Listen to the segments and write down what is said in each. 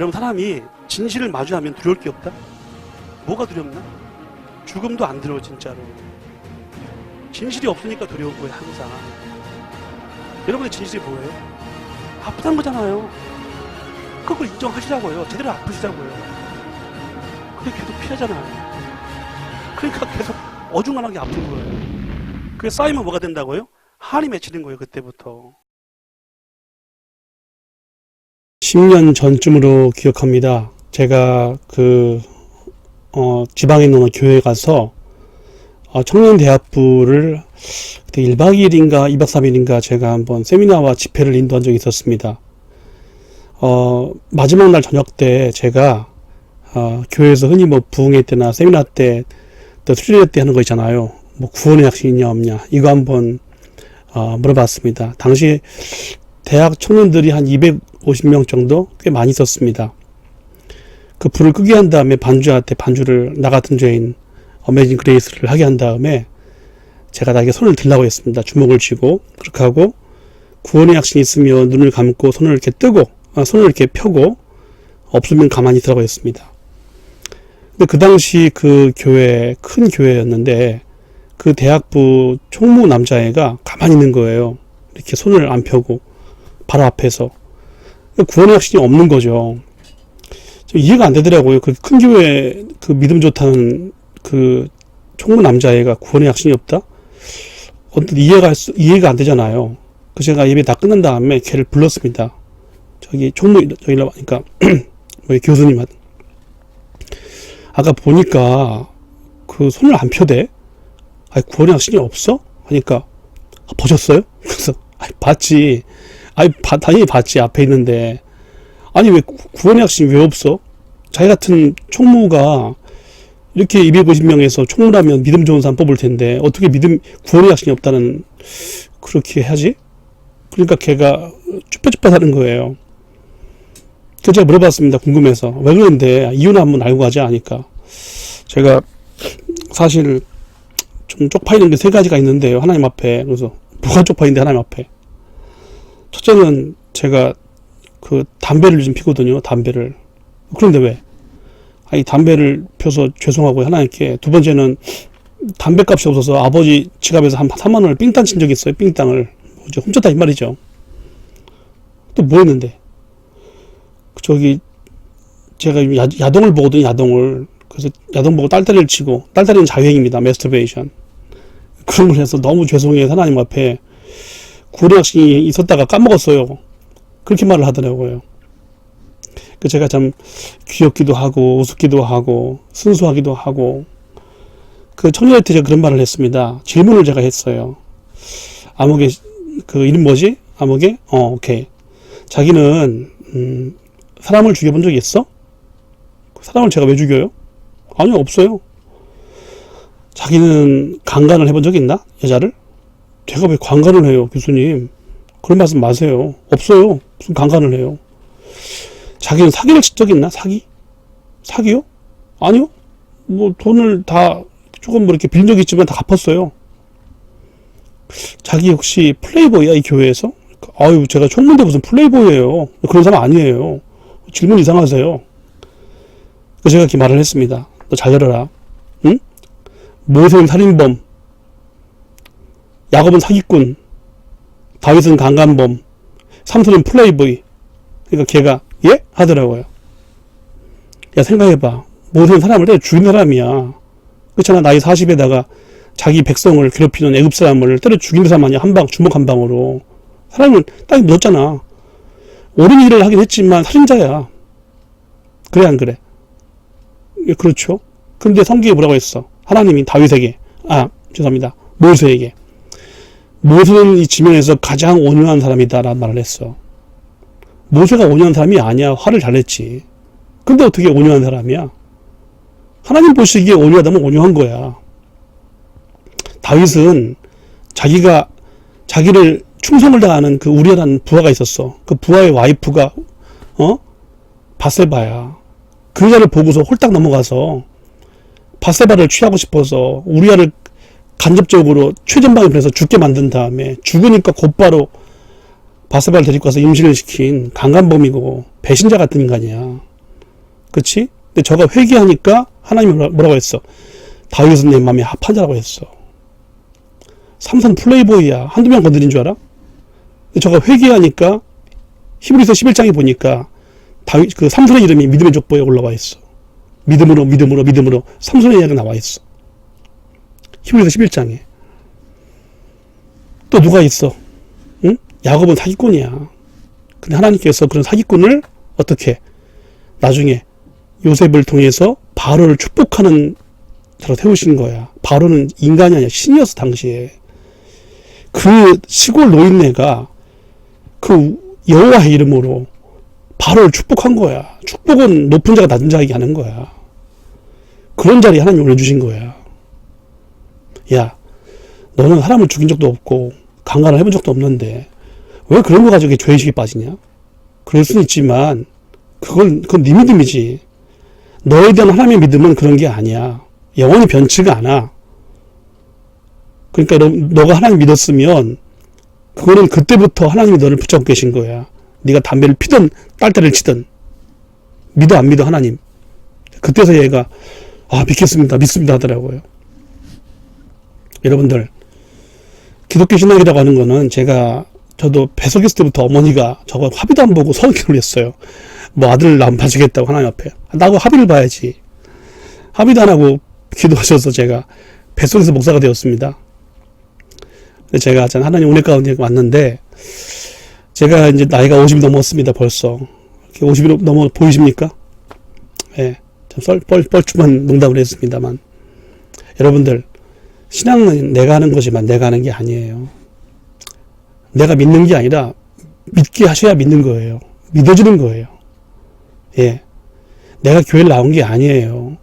여러분, 사람이 진실을 마주하면 두려울 게 없다? 뭐가 두렵나? 죽음도 안 두려워. 진짜로 진실이 없으니까 두려운 거예요. 항상 여러분의 진실이 뭐예요? 아프다는 거잖아요. 그걸 인정하시라고요. 제대로 아프시라고요. 근데 계속 피하잖아요. 그러니까 계속 어중간하게 아픈 거예요. 그게 쌓이면 뭐가 된다고요? 한이 맺히는 거예요. 그때부터. 10년 전쯤으로 기억합니다. 제가 지방에 있는 교회에 가서 청년대학부를 그때 1박 2일인가 2박 3일인가 제가 한번 세미나와 집회를 인도한 적이 있었습니다. 마지막 날 저녁 때 제가 교회에서 흔히 뭐 부흥회 때나 세미나 때 또 수련회 때 하는 거 있잖아요. 뭐 구원의 약속이 있냐 없냐 이거 한번 물어봤습니다. 당시 대학 청년들이 한 250명 정도 꽤 많이 있었습니다. 그 불을 끄게 한 다음에 반주한테 반주를 나 같은 죄인 어메이징 그레이스를 하게 한 다음에 제가 나에게 손을 들라고 했습니다. 주먹을 쥐고 그렇게 하고 구원의 약속이 있으면 눈을 감고 손을 이렇게 뜨고 손을 이렇게 펴고 없으면 가만히 있으라고 했습니다. 근데 그 당시 그 교회 큰 교회였는데 그 대학부 총무 남자애가 가만히 있는 거예요. 이렇게 손을 안 펴고 바로 앞에서. 구원의 확신이 없는 거죠. 좀 이해가 안 되더라고요. 그 큰 교회 그 믿음 좋다는 그 총무 남자애가 구원의 확신이 없다? 어떤 이해가 안 되잖아요. 그 제가 예배 다 끝난 다음에 걔를 불렀습니다. 저기 총무 저기로 하니까 뭐 교수님한테 아까 보니까 그 손을 안 펴대. 아니 구원의 확신이 없어? 하니까 보셨어요? 그래서 봤지. 당연히 봤지. 앞에 있는데 아니 왜 구원의 확신이 왜 없어? 자기 같은 총무가 이렇게 250명에서 총무라면 믿음 좋은 사람 뽑을 텐데 어떻게 구원의 확신이 없다는 그렇게 하지? 그러니까 걔가 쭈뼛쭈뼛 하는 거예요. 그래서 제가 물어봤습니다. 궁금해서. 왜 그러는데 이유는 한번 알고 가자 하니까 제가 사실 좀 쪽파이는 게 세 가지가 있는데요. 하나님 앞에. 그래서 뭐가 쪽파인데 하나님 앞에. 첫째는 제가 그 담배를 좀 피거든요. 담배를. 그런데 왜? 아니 담배를 펴서 죄송하고 하나님께. 두 번째는 담배값이 없어서 아버지 지갑에서 한 3만 원을 삥땅 친 적이 있어요. 삥땅을. 훔쳤다 이 말이죠. 또 뭐 했는데? 저기 제가 야동을 보거든요. 야동을. 그래서 야동 보고 딸다리를 치고, 딸다리는 자유행위입니다. 매스터베이션. 그런 걸 해서 너무 죄송해요. 하나님 앞에. 구원의 확신이 있었다가 까먹었어요. 그렇게 말을 하더라고요. 그 제가 참 귀엽기도 하고 우습기도 하고 순수하기도 하고 그 청년한테 제가 그런 말을 했습니다. 질문을 제가 했어요. 아무개 그 이름 뭐지? 아무개? 오케이. 자기는 사람을 죽여본 적이 있어? 사람을 제가 왜 죽여요? 아니요, 없어요. 자기는 강간을 해본 적이 있나? 여자를? 제가 왜 강간을 해요, 교수님? 그런 말씀 마세요. 없어요. 무슨 강간을 해요? 자기는 사기를 친 적이 있나? 사기요? 아니요. 뭐 돈을 다 조금 뭐 이렇게 빌린 적이 있지만 다 갚았어요. 자기 혹시 플레이보이야, 이 교회에서? 아유, 제가 총무인데 무슨 플레이보이예요. 그런 사람 아니에요. 질문 이상하세요. 그래서 제가 이렇게 말을 했습니다. 너 잘 들어라. 응? 모세는 살인범, 야곱은 사기꾼, 다윗은 강간범, 삼손은 플레이보이. 그러니까 걔가 예? 하더라고요. 야 생각해봐. 모세는 사람을 때려 죽인 사람이야. 그렇잖아. 나이 40에다가 자기 백성을 괴롭히는 애굽 사람을 때려 죽인 사람 아니야. 주먹 한 방으로. 사람을 땅에 묻었잖아. 옳은 일을 하긴 했지만 살인자야. 그래 안 그래? 예, 그렇죠. 근데 성경에 뭐라고 했어? 하나님이 다윗에게 죄송합니다. 모세에게 모세는 이 지면에서 가장 온유한 사람이다 라는 말을 했어. 모세가 온유한 사람이 아니야. 화를 잘 냈지. 근데 어떻게 온유한 사람이야? 하나님 보시기에 온유하다면 온유한 거야. 다윗은 자기를 충성을 다하는 그 우리아라는 부하가 있었어. 그 부하의 와이프가 밧세바야. 그 여자를 보고서 홀딱 넘어가서 밧세바를 취하고 싶어서 우리아를 간접적으로 최전방에 보내서 죽게 만든 다음에 죽으니까 곧바로 밧세바를 데리고 가서 임신을 시킨 강간범이고 배신자 같은 인간이야. 그치? 근데 저가 회개하니까 하나님이 뭐라고 했어? 다윗은 내 마음에 합한 자라고 했어. 삼선 플레이보이야. 한두 명 건드린 줄 알아? 근데 저가 회개하니까 히브리서 11장에 보니까 다윗 그 삼손의 이름이 믿음의 족보에 올라와 있어. 믿음으로 삼손의 이야기가 나와 있어. 히브리서 11장에. 또 누가 있어? 응? 야곱은 사기꾼이야. 근데 하나님께서 그런 사기꾼을 어떻게 나중에 요셉을 통해서 바로를 축복하는 자로 세우신 거야. 바로는 인간이 아니야. 신이었어 당시에. 그 시골 노인네가 그 여호와의 이름으로 바로를 축복한 거야. 축복은 높은 자가 낮은 자에게 하는 거야. 그런 자리에 하나님 올려주신 거야. 야, 너는 사람을 죽인 적도 없고 강간을 해본 적도 없는데 왜 그런 거 가지고 죄의식에 빠지냐? 그럴 수는 있지만 그건 네 믿음이지. 너에 대한 하나님의 믿음은 그런 게 아니야. 영원히 변치가 않아. 그러니까 너가 하나님 믿었으면 그거는 그때부터 하나님이 너를 붙잡고 계신 거야. 네가 담배를 피든 딸딸이를 치든 믿어 안 믿어 하나님. 그때서 얘가 믿습니다 하더라고요. 여러분들, 기독교 신앙이라고 하는 거는 저도 배석했을 때부터 어머니가 저거 합의도 안 보고 선언을 했어요. 뭐 아들 남 봐주겠다고 하나님 앞에. 나하고 합의를 봐야지. 합의도 안 하고 기도하셔서 제가 뱃속에서 목사가 되었습니다. 제가 하나님 은혜 가운데 왔는데 제가 이제 나이가 50이 넘었습니다. 벌써 50이 넘어 보이십니까? 예, 좀 뻘쭘한 농담을 했습니다만 여러분들, 신앙은 내가 하는 거지만 내가 하는 게 아니에요. 내가 믿는 게 아니라 믿게 하셔야 믿는 거예요. 믿어지는 거예요. 예, 내가 교회를 나온 게 아니에요.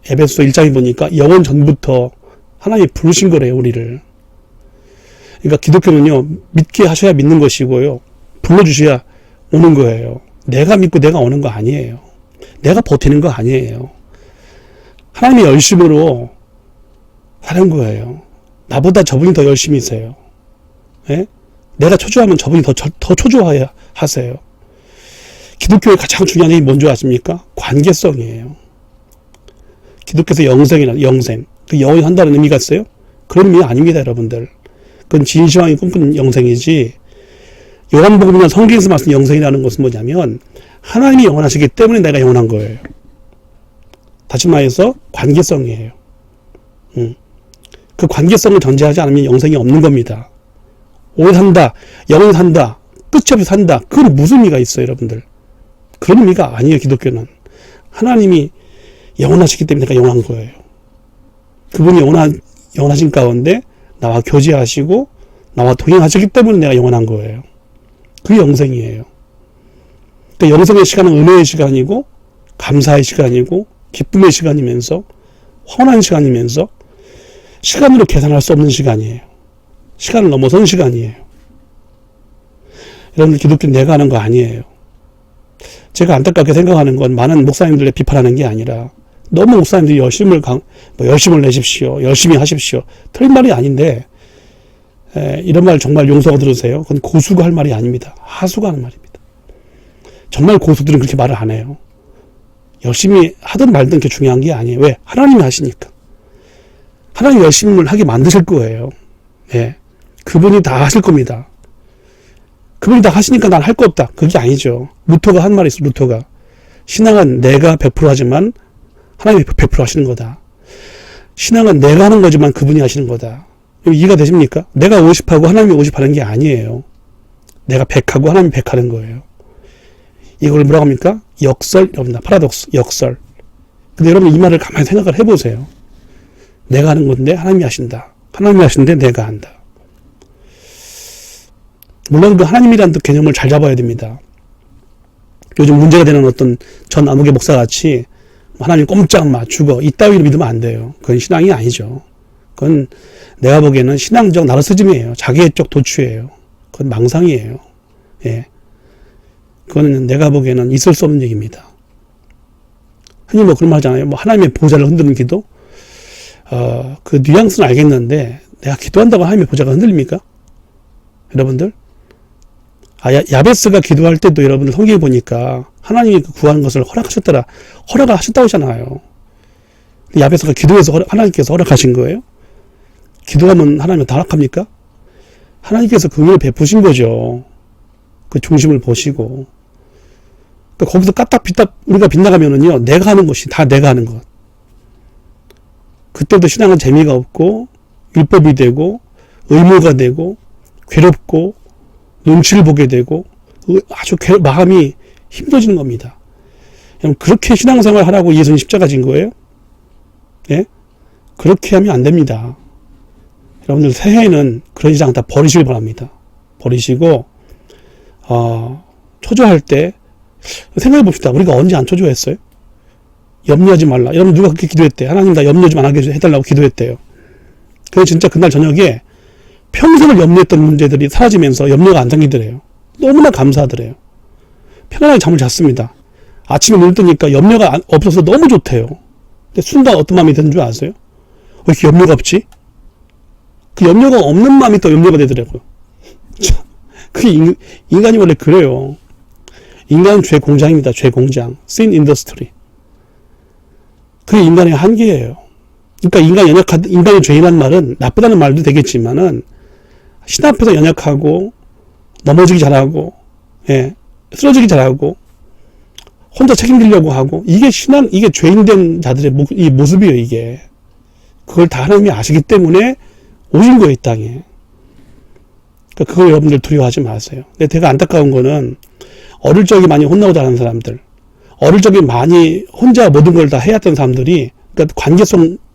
에베소 1장에 보니까 영원 전부터 하나님이 부르신 거래요, 우리를. 그러니까 기독교는요, 믿게 하셔야 믿는 것이고요, 불러주셔야 오는 거예요. 내가 믿고 내가 오는 거 아니에요. 내가 버티는 거 아니에요. 하나님의 열심으로 하는 거예요. 나보다 저분이 더 열심히세요. 예? 내가 초조하면 저분이 더 초조해야 하세요. 기독교의 가장 중요한 게 뭔지 아십니까? 관계성이에요. 기독교에서 영생. 그 영원히 한다는 의미가 있어요? 그런 의미 아닙니다, 여러분들. 그건 진시황이 꿈꾸는 영생이지, 요한복음이나 성경에서 말씀 영생이라는 것은 뭐냐면 하나님이 영원하시기 때문에 내가 영원한 거예요. 다시 말해서 관계성이에요. 그 관계성을 전제하지 않으면 영생이 없는 겁니다. 오래 산다, 영원히 산다, 끝이 없이 산다. 그건 무슨 의미가 있어요, 여러분들? 그런 의미가 아니에요, 기독교는. 하나님이 영원하시기 때문에 내가 영원한 거예요. 그분이 영원하신 가운데 나와 교제하시고 나와 동행하시기 때문에 내가 영원한 거예요. 그게 영생이에요. 그러니까 영생의 시간은 은혜의 시간이고 감사의 시간이고 기쁨의 시간이면서 환한 시간이면서 시간으로 계산할 수 없는 시간이에요. 시간을 넘어선 시간이에요. 여러분들, 기독교는 내가 하는 거 아니에요. 제가 안타깝게 생각하는 건 많은 목사님들의 비판하는 게 아니라 너무 목사님들이 열심을 내십시오. 열심히 하십시오. 틀린 말이 아닌데 이런 말 정말 용서가 들으세요. 그건 고수가 할 말이 아닙니다. 하수가 하는 말입니다. 정말 고수들은 그렇게 말을 안 해요. 열심히 하든 말든 그게 중요한 게 아니에요. 왜? 하나님이 하시니까. 하나님이 열심을 하게 만드실 거예요. 예. 그분이 다 하실 겁니다. 그분이 다 하시니까 난 할 거 없다. 그게 아니죠. 루터가 한 말이 있어, 루터가. 신앙은 내가 100% 하지만 하나님이 100% 하시는 거다. 신앙은 내가 하는 거지만 그분이 하시는 거다. 이해가 되십니까? 내가 50하고 하나님이 50 하는 게 아니에요. 내가 100하고 하나님이 100 하는 거예요. 이걸 뭐라고 합니까? 역설입니다. 파라독스, 역설. 근데 여러분, 이 말을 가만히 생각을 해보세요. 내가 하는 건데 하나님이 하신다. 하나님이 하시는데 내가 한다. 물론 그 하나님이라는 개념을 잘 잡아야 됩니다. 요즘 문제가 되는 어떤 전 아무개 목사 같이 하나님 꼼짝 마, 죽어, 이따위로 믿으면 안 돼요. 그건 신앙이 아니죠. 그건 내가 보기에는 신앙적 나르시즘이에요. 자기애적 도취예요. 그건 망상이에요. 예. 그거는 내가 보기에는 있을 수 없는 얘기입니다. 흔히 뭐 그런 말 하잖아요. 뭐 하나님의 보좌를 흔드는 기도? 그 뉘앙스는 알겠는데 내가 기도한다고 하나님의 보좌가 흔들립니까? 여러분들? 야베스가 기도할 때도 여러분들 성경에 보니까 하나님이 구하는 것을 허락을 하셨다고 하잖아요. 야베스가 기도해서 하나님께서 허락하신 거예요? 기도하면 하나님은 다 허락합니까? 하나님께서 그 은혜를 베푸신 거죠. 그 중심을 보시고. 그러니까 거기서 까딱 우리가 빗나가면은요, 내가 하는 것이 다 내가 하는 것. 그때도 신앙은 재미가 없고, 율법이 되고, 의무가 되고, 괴롭고, 눈치를 보게 되고, 아주 마음이 힘들어지는 겁니다. 그렇게 신앙생활 하라고 예수님 십자가 진 거예요? 예? 그렇게 하면 안 됩니다. 여러분들 새해에는 그런 이상 다 버리시길 바랍니다. 버리시고, 초조할 때, 생각해 봅시다. 우리가 언제 안 초조했어요? 염려하지 말라. 여러분 누가 그렇게 기도했대? 하나님 나 염려 좀 안 하게 해달라고 기도했대요. 그래서 진짜 그날 저녁에 평생을 염려했던 문제들이 사라지면서 염려가 안 생기더래요. 너무나 감사하더래요. 편안하게 잠을 잤습니다. 아침에 눈을 뜨니까 염려가 없어서 너무 좋대요. 근데 순간 어떤 마음이 드는 줄 아세요? 왜 이렇게 염려가 없지? 그 염려가 없는 마음이 또 염려가 되더라고요. 그 인간이 원래 그래요. 인간은 죄 공장입니다. 죄 공장. sin industry. 그게 인간의 한계예요. 그러니까 인간이 죄인한 말은 나쁘다는 말도 되겠지만은 신 앞에서 연약하고 넘어지기 잘하고, 예, 쓰러지기 잘하고, 혼자 책임지려고 하고, 이게 이게 죄인된 자들의 이 모습이에요, 이게. 그걸 다 하나님이 아시기 때문에 오신 거예요, 이 땅에. 그러니까 그걸 여러분들 두려워하지 마세요. 근데 되게 안타까운 거는 어릴 적에 많이 혼나고 자란 사람들, 어릴 적에 많이 혼자 모든 걸 다 해왔던 사람들이, 그러니까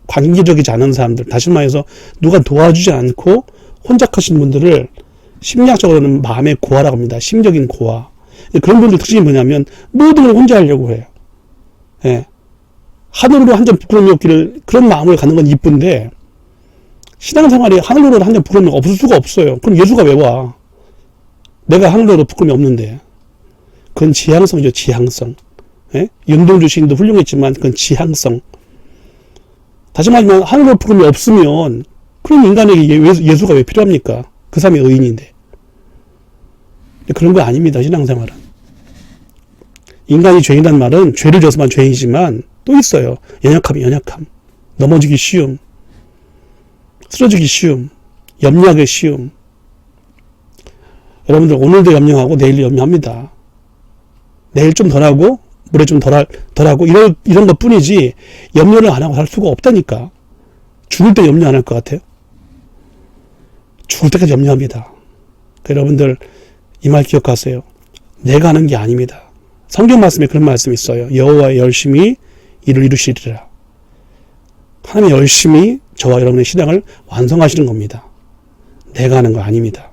관계적이지 않은 사람들, 다시 말해서 누가 도와주지 않고 혼자하신 분들을 심리학적으로는 마음의 고아라고 합니다. 심적인 고아. 그런 분들 특징이 뭐냐면 모든 걸 혼자 하려고 해요. 예. 하늘으로 한 점 부끄러움이 없기를, 그런 마음을 갖는 건 이쁜데 신앙생활에 하늘으로 한 점 부끄러움이 없을 수가 없어요. 그럼 예수가 왜 와? 내가 하늘으로 부끄러움이 없는데. 그건 지향성이죠. 지향성. 예? 윤동주 시인도 훌륭했지만 그건 지향성. 다시 말하면 하늘으로 부끄러움이 없으면 그런 인간에게 예수가 왜 필요합니까? 그 사람이 의인인데. 그런 거 아닙니다. 신앙생활은. 인간이 죄인이란 말은 죄를 져서만 죄인이지만 또 있어요. 연약함. 넘어지기 쉬움. 쓰러지기 쉬움. 염려하기 쉬움. 여러분들 오늘도 염려하고 내일도 염려합니다. 내일 좀 덜하고 모레 좀 덜하고 이런 것 뿐이지 염려를 안 하고 살 수가 없다니까. 죽을 때 염려 안 할 것 같아요? 죽을 때까지 염려합니다. 여러분들 이 말 기억하세요. 내가 하는 게 아닙니다. 성경 말씀에 그런 말씀이 있어요. 여호와의 열심히 이를 이루시리라. 하나님의 열심히 저와 여러분의 신앙을 완성하시는 겁니다. 내가 하는 거 아닙니다.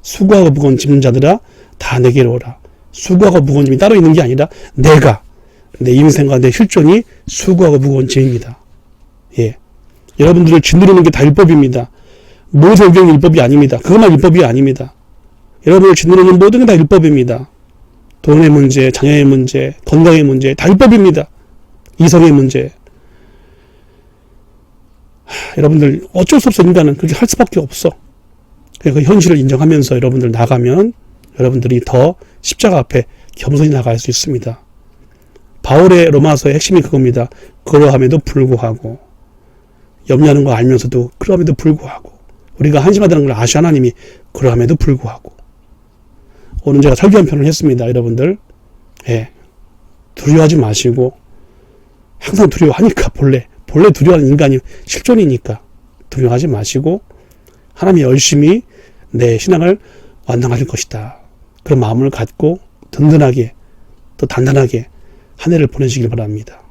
수고하고 무거운 짐진 자들아 다 내게로 오라. 수고하고 무거운 짐이 따로 있는 게 아니라 내 인생과 내 실존이 수고하고 무거운 짐입니다. 예. 여러분들을 짓누르는 게 다 율법입니다. 모세오경이 율법이 아닙니다. 그것만 율법이 아닙니다. 여러분을 짓누르는 모든 게 다 율법입니다. 돈의 문제, 자녀의 문제, 건강의 문제 다 율법입니다. 이성의 문제. 여러분들 어쩔 수 없어. 인간은 그렇게 할 수밖에 없어. 그 현실을 인정하면서 여러분들 나가면 여러분들이 더 십자가 앞에 겸손히 나갈 수 있습니다. 바울의 로마서의 핵심이 그겁니다. 그러함에도 불구하고, 염려하는 거 알면서도 그러함에도 불구하고, 우리가 한심하다는 걸 아시 하나님이 그러함에도 불구하고. 오늘 제가 설교 한 편을 했습니다. 여러분들, 예, 두려워하지 마시고, 항상 두려워하니까 본래 두려워하는 인간이 실존이니까 두려워하지 마시고 하나님이 열심히 내 신앙을 완성하실 것이다. 그런 마음을 갖고 든든하게 또 단단하게 한 해를 보내시길 바랍니다.